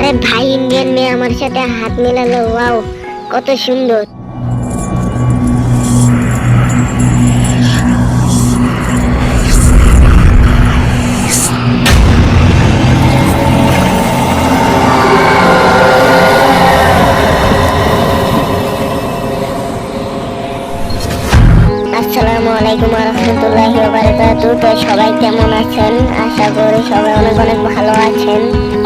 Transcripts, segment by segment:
আরে ভাই, ইন্ডিয়ান মেয়ে আমার সাথে হাত মেলালো, ওয়াও কত সুন্দর। আসসালামু আলাইকুম ওয়া রাহমাতুল্লাহি ওয়া বারাকাতুহু। তো সবাই কেমন আছেন? আশা করি সবাই অনেক অনেক ভালো আছেন।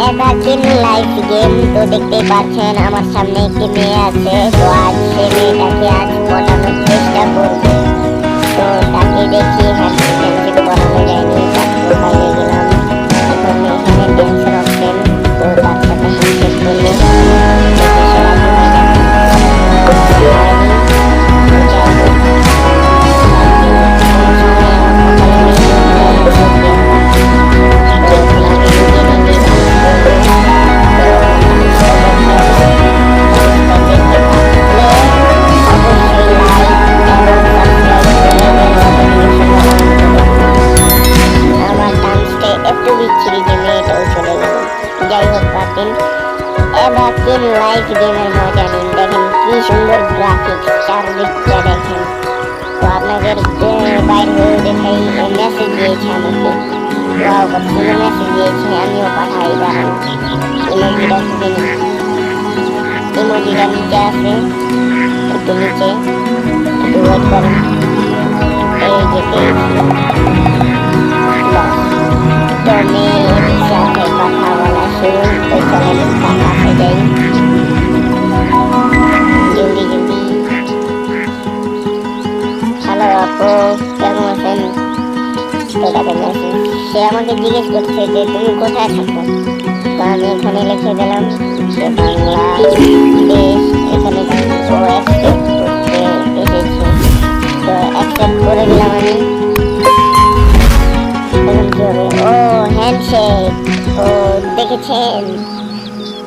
এবারদিন লাইভ গেম। তো দেখতেই পাচ্ছেন আমার সামনে একটি মেয়ে আছে। তো আজ সে মেয়েটাকে পটানোর চেষ্টা করবে। তো তাকে দেখি হ্যান্ডশেক করানো যায়নি, তারপর বাইরে গেলাম। এখন এখানে ড্যান্সের অপশন। তো তার সাথে হ্যান্ডশেক করলে এবারদিন লাইভ গেমের মজা নিন। দেখেন কি সুন্দর গ্রাফিক্স, চারদিকটা দেখেন। তো আপনাদের বাইরে হয়ে দেখাই মেসেজ দিয়েছে আমাকে। ওয়াও, কত সুন্দর মেসেজ দিয়েছে, আমিও পাঠাই। দাঁড়ান, ইমোজিটা খুঁজে নিই। ইমোজিটা নিচে আছে, একটু নিচে, একটু ওয়েট করেন। এই যে তো মেয়ের সাথে কথা বলা শুরু। তো চলেন কাছে যাই, জলদি জলদি। হ্যালো আপু, কেমন আছেন? তো তাকে মেসেজ, সে আমাকে জিজ্ঞেস করছে যে তুমি কোথায় থাকো। তো আমি এখানে লিখে দিলাম যে বাংলাদেশ। এখানে ও অ্যাকসেপ্ট করতে এসেছে। তো অ্যাকসেপ্ট করে দিলাম আমি। ও হ্যান্ডশেক, ও দেখেছেন?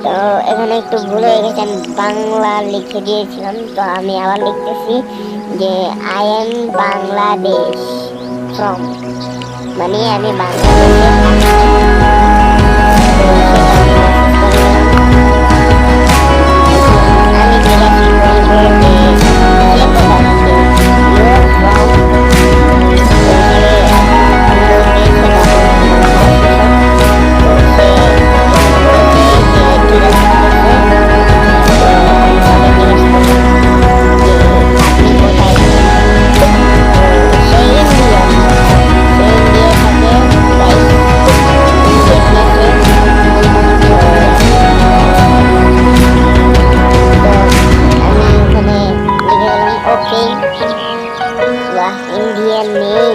তো এখানে একটু ভুল হয়ে গেছেন, বাংলা লিখে দিয়েছিলাম। তো আমি আবার লিখতেছি যে আই এম বাংলাদেশ ফ্রম, মানে আমি বাংলাদেশে। ইন্ডিয়ান মেয়ে।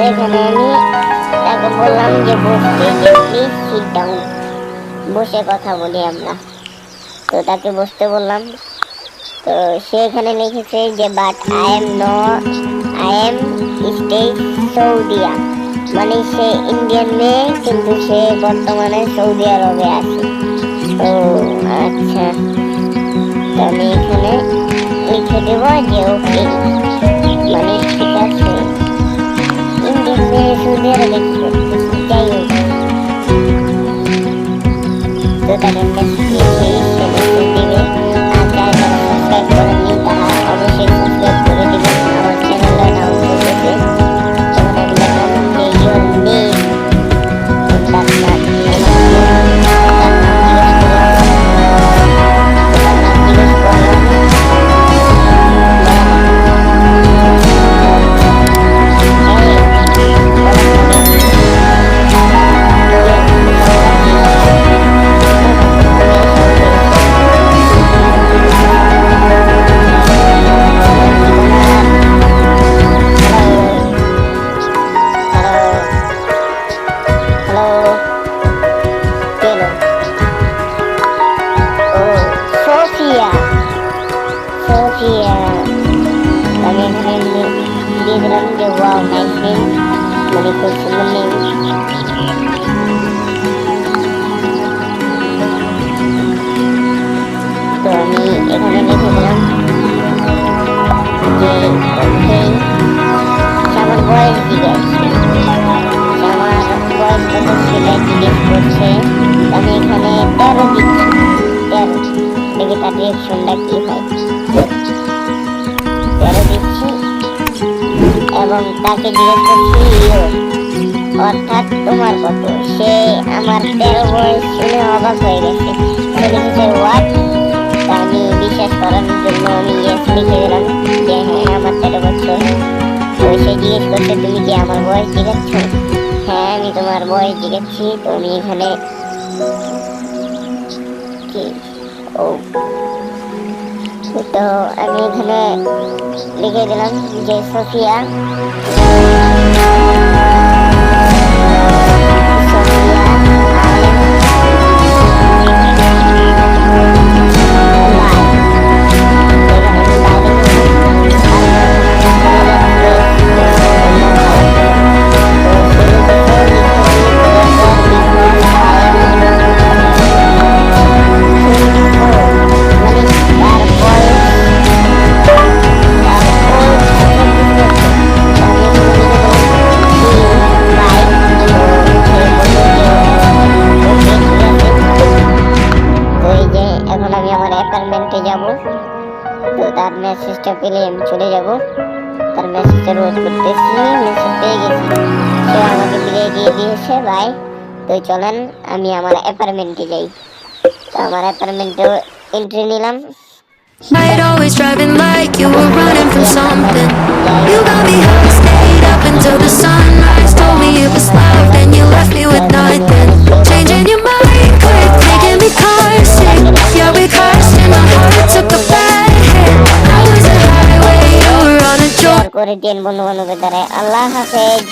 এখানে আমি তাকে বললাম যে বসতে, যে প্লিজ সিট ডাউন, বসে কথা বলি আমরা। তো তাকে বসতে বললাম। তো সে এখানে লিখেছে যে but I am stay Saudia, মানে সে ইন্ডিয়ান মেয়ে কিন্তু সে বর্তমানে সৌদি আরবে আছে। তো আচ্ছা, তো আমি এখানে লিখে দেবো যে ওকে, মানে ঠিক আছে। ইন্ডিয়ান মেয়ে সৌদি আরবে কি করতেছে, যাই হোক। তো তাকে মেসেজ দিয়েছি, সে মেসেজ দিবে। আর যারা সাবস্ক্রাইব করেননি তারা অবশ্যই সাবস্ক্রাইব করে দিবেন। আমার চ্যানেলে নাম করতেছে। তখন আমি লিখলাম যে ইয়োর নেম, তার নাম আমি এখানে দিয়ে দিলাম যে ওয়াও নাইস নেম, মানে খুব সুন্দর নেম। তো আমি এখানে লিখে দিলাম যে ওকে। আমার বয়স জিজ্ঞেস, আমার বয়স কত সেটা জিজ্ঞেস করছে। আমি এখানে 13 দিচ্ছি, 13। দেখি তার রিয়াকশনটা কি হয়। 13 দিচ্ছি এবং তাকে জিজ্ঞেস করছি ইয়ো, অর্থাৎ তোমার কত। সে আমার 13 বয়স শুনে অবাক হয়ে গেছে। সে লিখেছে হোয়াট। আমি বিশ্বাস করানোর জন্য আমি ইয়েস লিখে দিলাম যে হ্যাঁ আমার 13 বছর। তো সে জিজ্ঞেস করছে তুমি কি আমার বয়স জিজ্ঞাসছ। হ্যাঁ আমি তোমার বয়স জিজ্ঞাসছি। তো আমি এখানে কি ও তো আমি এখানে লিখে দিলাম যে সোফিয়া। এখন আমি আমার অ্যাপার্টমেন্টে যাব। তো তার মেসেজটা পেলে আমি চলে যাব। তার মেসেজের ওয়েট করতেছি, মেসেজ পেয়ে গেছি, সে আমাকে বিদায় দিয়ে দিয়েছে, বাই। তো চলেন আমি আমার অ্যাপার্টমেন্টে যাই। তো আমার অ্যাপার্টমেন্টে এন্ট্রি নিলাম। Night always driving like you were running from something. You got me high, stayed up until the sunrise. Told me it was love, then you left me with nothing. Changing your mind quick, making me car sick. Yeah, we cursed and my heart took a bad hit. I was a highway, you were on a joy. করে দিন বন্ধু বান্ধবের দ্বারা। আল্লাহ হাফেজ।